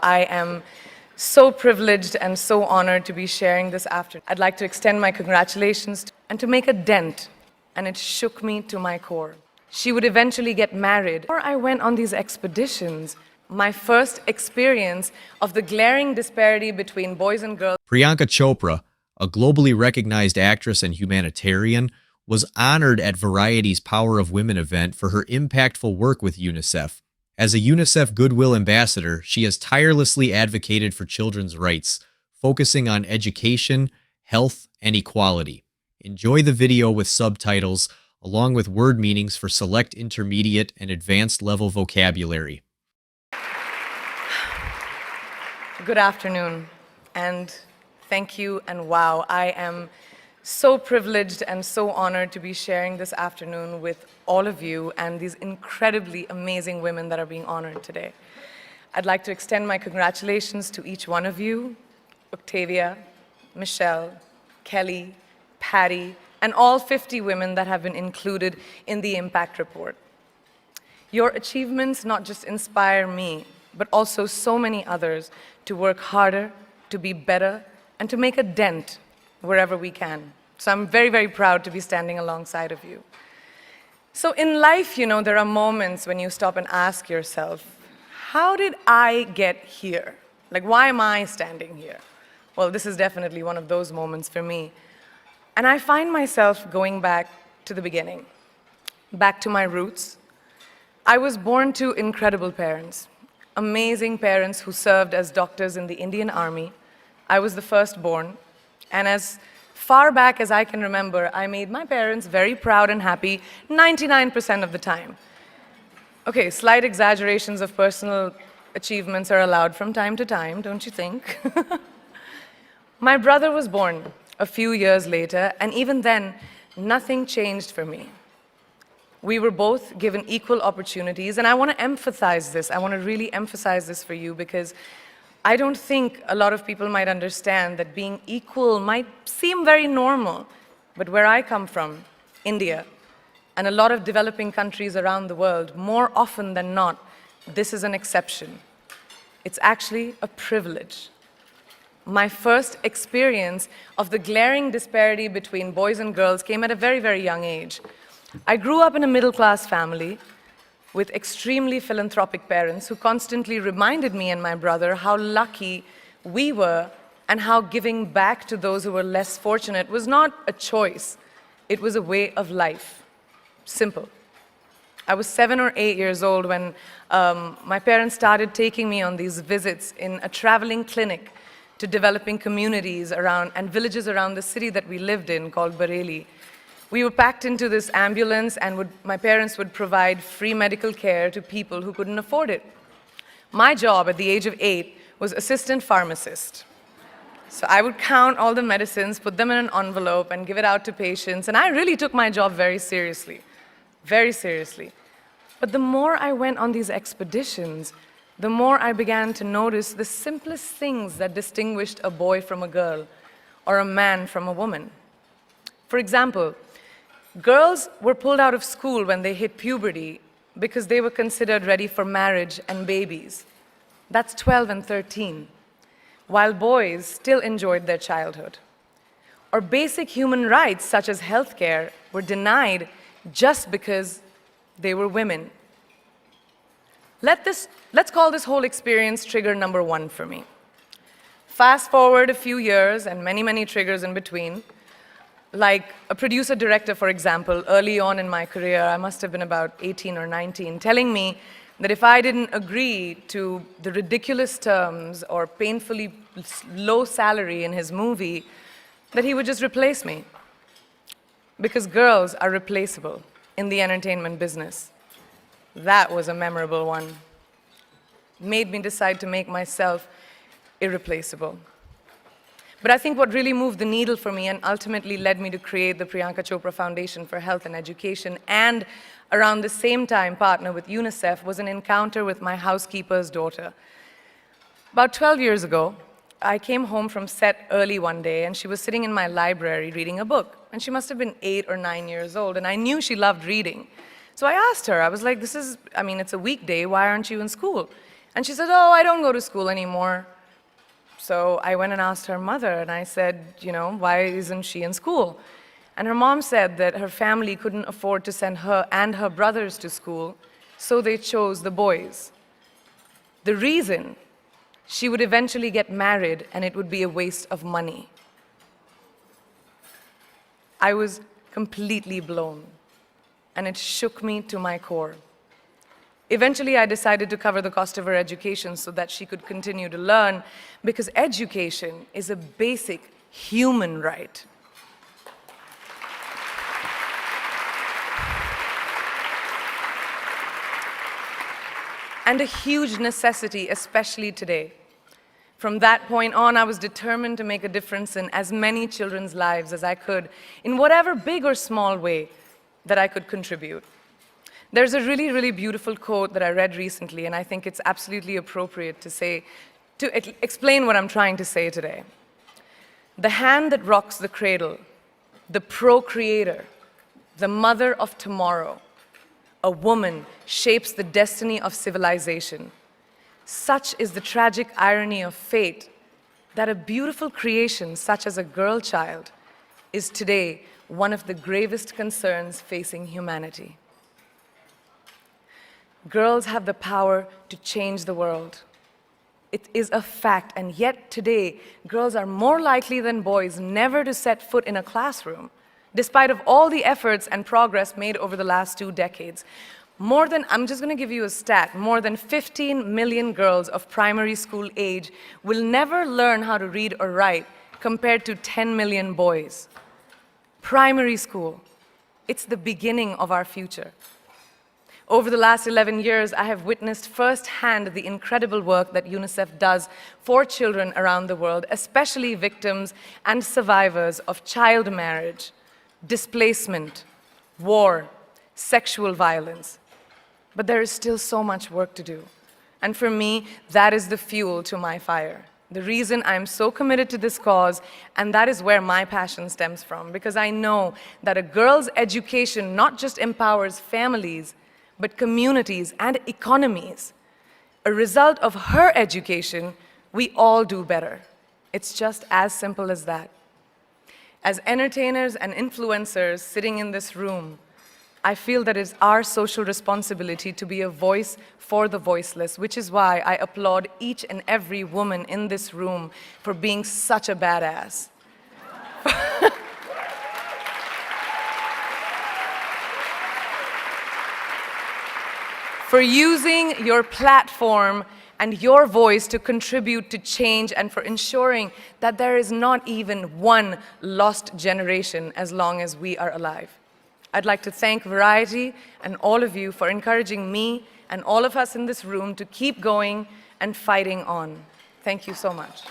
I am so privileged and so honored to be sharing this afternoon. I'd like to extend my congratulations and to make a dent, and it shook me to my core. She would eventually get married. Before I went on these expeditions, my first experience of the glaring disparity between boys and girls. Priyanka Chopra, a globally recognized actress and humanitarian, was honored at Variety's Power of Women event for her impactful work with UNICEF. As a UNICEF Goodwill Ambassador, she has tirelessly advocated for children's rights, focusing on education, health, and equality. Enjoy the video with subtitles, along with word meanings for select intermediate and advanced level vocabulary. Good afternoon, and thank you, and wow, I am so privileged and so honored to be sharing this afternoon with all of you and these incredibly amazing women that are being honored today. I'd like to extend my congratulations to each one of you, Octavia, Michelle, Kelly, Patty, and all 50 women that have been included in the Impact Report. Your achievements not just inspire me, but also so many others to work harder, to be better, and to make a dent wherever we can. So I'm very, very proud to be standing alongside of you. So in life, you know, there are moments when you stop and ask yourself, how did I get here? Like, why am I standing here? Well, this is definitely one of those moments for me. And I find myself going back to the beginning, back to my roots. I was born to incredible parents, amazing parents who served as doctors in the Indian Army. I was the firstborn, and as far back as I can remember, I made my parents very proud and happy 99% of the time. Okay, slight exaggerations of personal achievements are allowed from time to time, don't you think? My brother was born a few years later, and even then, nothing changed for me. We were both given equal opportunities, and I want to emphasize this. I want to really emphasize this for you because I don't think a lot of people might understand that being equal might seem very normal, but where I come from, India, and a lot of developing countries around the world, more often than not, this is an exception. It's actually a privilege. My first experience of the glaring disparity between boys and girls came at a very, very young age. I grew up in a middle-class family with extremely philanthropic parents who constantly reminded me and my brother how lucky we were and how giving back to those who were less fortunate was not a choice, it was a way of life. Simple. I was 7 or 8 years old when my parents started taking me on these visits in a traveling clinic to developing communities around and villages around the city that we lived in called Bareilly. We were packed into this ambulance, and my parents would provide free medical care to people who couldn't afford it. My job at the age of 8 was assistant pharmacist. So I would count all the medicines, put them in an envelope, and give it out to patients, and I really took my job very seriously, very seriously. But the more I went on these expeditions, the more I began to notice the simplest things that distinguished a boy from a girl, or a man from a woman. For example, girls were pulled out of school when they hit puberty because they were considered ready for marriage and babies. That's 12 and 13, while boys still enjoyed their childhood. Or basic human rights, such as healthcare, were denied just because they were women. Let's call this whole experience trigger number 1 for me. Fast forward a few years and many, many triggers in between. Like a producer-director, for example, early on in my career, I must have been about 18 or 19, telling me that if I didn't agree to the ridiculous terms or painfully low salary in his movie, that he would just replace me. Because girls are replaceable in the entertainment business. That was a memorable one. Made me decide to make myself irreplaceable. But I think what really moved the needle for me and ultimately led me to create the Priyanka Chopra Foundation for Health and Education, and around the same time partner with UNICEF, was an encounter with my housekeeper's daughter. About 12 years ago, I came home from set early one day, and she was sitting in my library reading a book. And she must have been 8 or 9 years old, and I knew she loved reading. So I asked her, I was like, it's a weekday, why aren't you in school? And she said, oh, I don't go to school anymore. So I went and asked her mother, and I said, why isn't she in school? And her mom said that her family couldn't afford to send her and her brothers to school, so they chose the boys. The reason, she would eventually get married and it would be a waste of money. I was completely blown, and it shook me to my core. Eventually, I decided to cover the cost of her education so that she could continue to learn, because education is a basic human right. And a huge necessity, especially today. From that point on, I was determined to make a difference in as many children's lives as I could, in whatever big or small way that I could contribute. There's a really, really beautiful quote that I read recently, and I think it's absolutely appropriate to explain what I'm trying to say today. The hand that rocks the cradle, the procreator, the mother of tomorrow, a woman shapes the destiny of civilization. Such is the tragic irony of fate that a beautiful creation such as a girl child is today one of the gravest concerns facing humanity. Girls have the power to change the world. It is a fact, and yet today, girls are more likely than boys never to set foot in a classroom, despite of all the efforts and progress made over the last 2 decades. I'm just going to give you a stat, more than 15 million girls of primary school age will never learn how to read or write, compared to 10 million boys. Primary school, it's the beginning of our future. Over the last 11 years, I have witnessed firsthand the incredible work that UNICEF does for children around the world, especially victims and survivors of child marriage, displacement, war, sexual violence. But there is still so much work to do. And for me, that is the fuel to my fire. The reason I'm so committed to this cause, and that is where my passion stems from, because I know that a girl's education not just empowers families, but communities and economies. A result of her education, we all do better. It's just as simple as that. As entertainers and influencers sitting in this room, I feel that it's our social responsibility to be a voice for the voiceless, which is why I applaud each and every woman in this room for being such a badass. For using your platform and your voice to contribute to change, and for ensuring that there is not even one lost generation as long as we are alive. I'd like to thank Variety and all of you for encouraging me and all of us in this room to keep going and fighting on. Thank you so much.